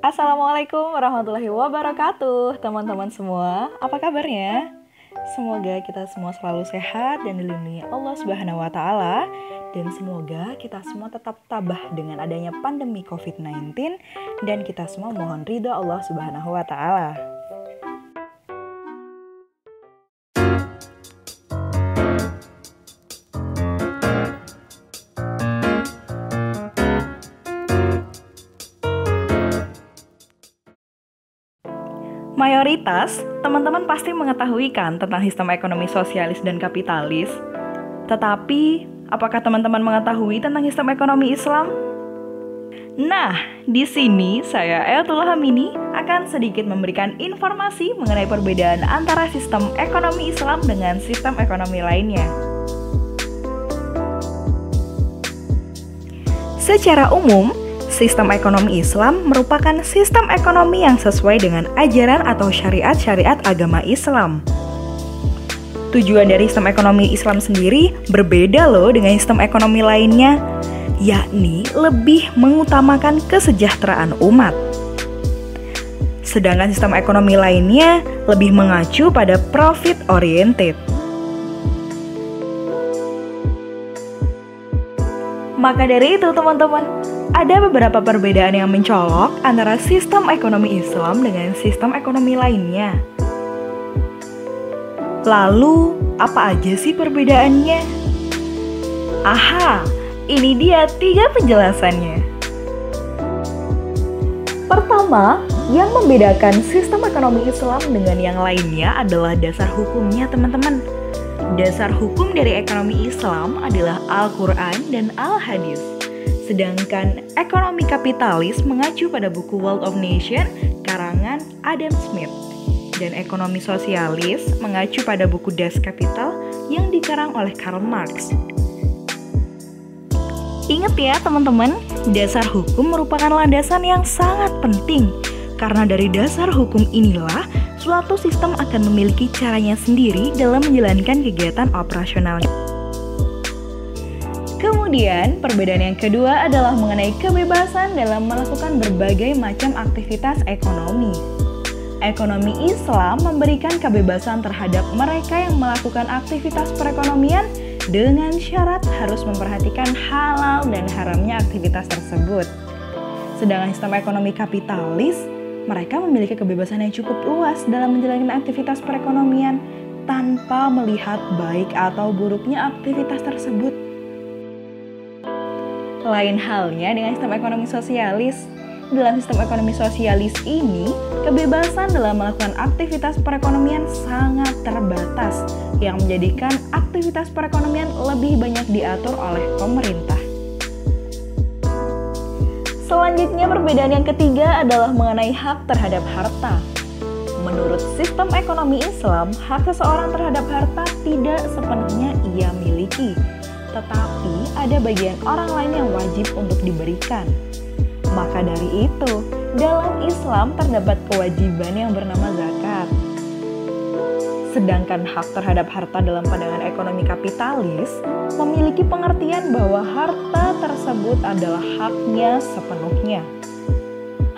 Assalamualaikum warahmatullahi wabarakatuh, teman-teman semua. Apa kabarnya? Semoga kita semua selalu sehat dan dilindungi Allah Subhanahu wa taala, dan semoga kita semua tetap tabah dengan adanya pandemi COVID-19 dan kita semua mohon ridho Allah Subhanahu wa taala. Mayoritas teman-teman pasti mengetahui kan tentang sistem ekonomi sosialis dan kapitalis. Tetapi, apakah teman-teman mengetahui tentang sistem ekonomi Islam? Nah, di sini saya Ayatullah Hamini akan sedikit memberikan informasi mengenai perbedaan antara sistem ekonomi Islam dengan sistem ekonomi lainnya. Secara umum, sistem ekonomi Islam merupakan sistem ekonomi yang sesuai dengan ajaran atau syariat-syariat agama Islam. Tujuan dari sistem ekonomi Islam sendiri berbeda loh dengan sistem ekonomi lainnya, yakni lebih mengutamakan kesejahteraan umat. Sedangkan sistem ekonomi lainnya lebih mengacu pada profit oriented. Maka dari itu teman-teman, ada beberapa perbedaan yang mencolok antara sistem ekonomi Islam dengan sistem ekonomi lainnya. Lalu, apa aja sih perbedaannya? Aha, ini dia 3 penjelasannya. Pertama, yang membedakan sistem ekonomi Islam dengan yang lainnya adalah dasar hukumnya teman-teman. Dasar hukum dari ekonomi Islam adalah Al-Quran dan Al-Hadis. Sedangkan ekonomi kapitalis mengacu pada buku Wealth of Nations karangan Adam Smith. Dan ekonomi sosialis mengacu pada buku Das Kapital yang dikarang oleh Karl Marx. Ingat ya teman-teman, dasar hukum merupakan landasan yang sangat penting. Karena dari dasar hukum inilah suatu sistem akan memiliki caranya sendiri dalam menjalankan kegiatan operasionalnya. Kemudian, perbedaan yang kedua adalah mengenai kebebasan dalam melakukan berbagai macam aktivitas ekonomi. Ekonomi Islam memberikan kebebasan terhadap mereka yang melakukan aktivitas perekonomian dengan syarat harus memperhatikan halal dan haramnya aktivitas tersebut. Sedangkan sistem ekonomi kapitalis, mereka memiliki kebebasan yang cukup luas dalam menjalankan aktivitas perekonomian tanpa melihat baik atau buruknya aktivitas tersebut. Lain halnya dengan sistem ekonomi sosialis. Dalam sistem ekonomi sosialis ini, kebebasan dalam melakukan aktivitas perekonomian sangat terbatas, yang menjadikan aktivitas perekonomian lebih banyak diatur oleh pemerintah. Selanjutnya, perbedaan yang ketiga adalah mengenai hak terhadap harta. Menurut sistem ekonomi Islam, hak seseorang terhadap harta tidak sepenuhnya ia miliki, tetapi ada bagian orang lain yang wajib untuk diberikan. Maka dari itu, dalam Islam terdapat kewajiban yang bernama zakat. Sedangkan hak terhadap harta dalam pandangan ekonomi kapitalis memiliki pengertian bahwa harta tersebut adalah haknya sepenuhnya.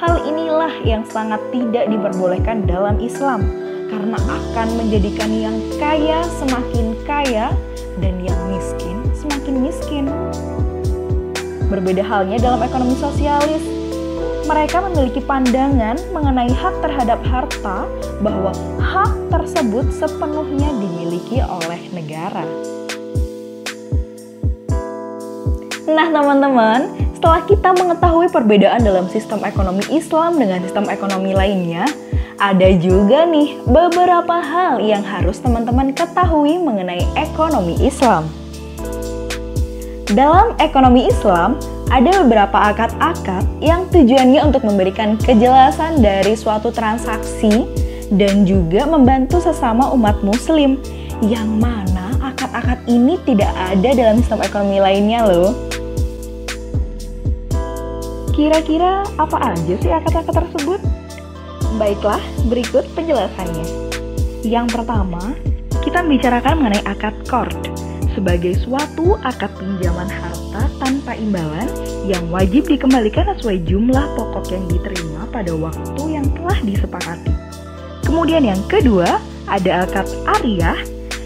Hal inilah yang sangat tidak diperbolehkan dalam Islam, karena akan menjadikan yang kaya semakin kaya dan yang miskin semakin miskin. Berbeda halnya dalam ekonomi sosialis. Mereka memiliki pandangan mengenai hak terhadap harta bahwa hak tersebut sepenuhnya dimiliki oleh negara. Nah teman-teman, setelah kita mengetahui perbedaan dalam sistem ekonomi Islam dengan sistem ekonomi lainnya, ada juga nih beberapa hal yang harus teman-teman ketahui mengenai ekonomi Islam. Dalam ekonomi Islam, ada beberapa akad-akad yang tujuannya untuk memberikan kejelasan dari suatu transaksi dan juga membantu sesama umat muslim, yang mana akad-akad ini tidak ada dalam sistem ekonomi lainnya loh. Kira-kira apa aja sih akad-akad tersebut? Baiklah, berikut penjelasannya. Yang pertama, kita bicarakan mengenai akad qard sebagai suatu akad pinjaman harta harta tanpa imbalan yang wajib dikembalikan sesuai jumlah pokok yang diterima pada waktu yang telah disepakati. Kemudian yang kedua, ada akad ariyah,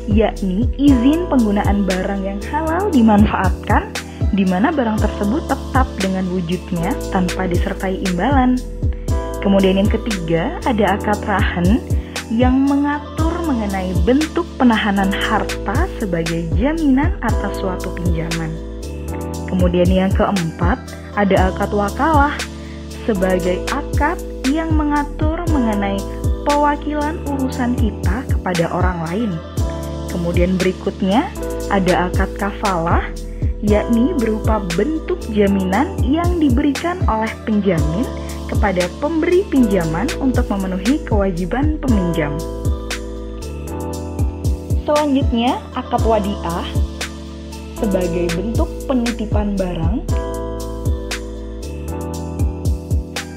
yakni izin penggunaan barang yang halal dimanfaatkan, di mana barang tersebut tetap dengan wujudnya tanpa disertai imbalan. Kemudian yang ketiga, ada akad rahan, yang mengatur mengenai bentuk penahanan harta sebagai jaminan atas suatu pinjaman. Kemudian yang keempat, ada akad wakalah sebagai akad yang mengatur mengenai pewakilan urusan kita kepada orang lain. Kemudian berikutnya, ada akad kafalah, yakni berupa bentuk jaminan yang diberikan oleh penjamin kepada pemberi pinjaman untuk memenuhi kewajiban peminjam. Selanjutnya, akad wadiah sebagai bentuk penitipan barang.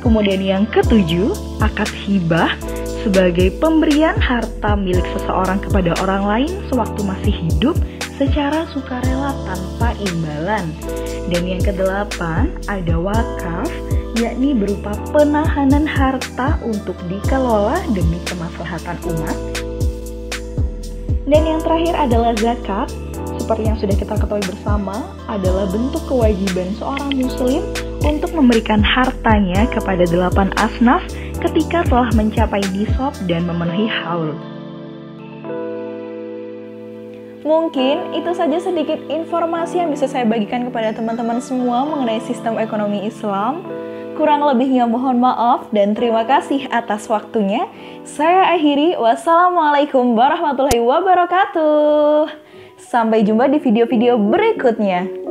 Kemudian yang ketujuh, akad hibah sebagai pemberian harta milik seseorang kepada orang lain sewaktu masih hidup secara sukarela tanpa imbalan. Dan yang kedelapan, ada wakaf, yakni berupa penahanan harta untuk dikelola demi kemaslahatan umat. Dan yang terakhir adalah zakat, seperti yang sudah kita ketahui bersama, adalah bentuk kewajiban seorang muslim untuk memberikan hartanya kepada 8 asnaf ketika telah mencapai nisab dan memenuhi haul. Mungkin itu saja sedikit informasi yang bisa saya bagikan kepada teman-teman semua mengenai sistem ekonomi Islam. Kurang lebihnya mohon maaf dan terima kasih atas waktunya. Saya akhiri, wassalamualaikum warahmatullahi wabarakatuh. Sampai jumpa di video-video berikutnya.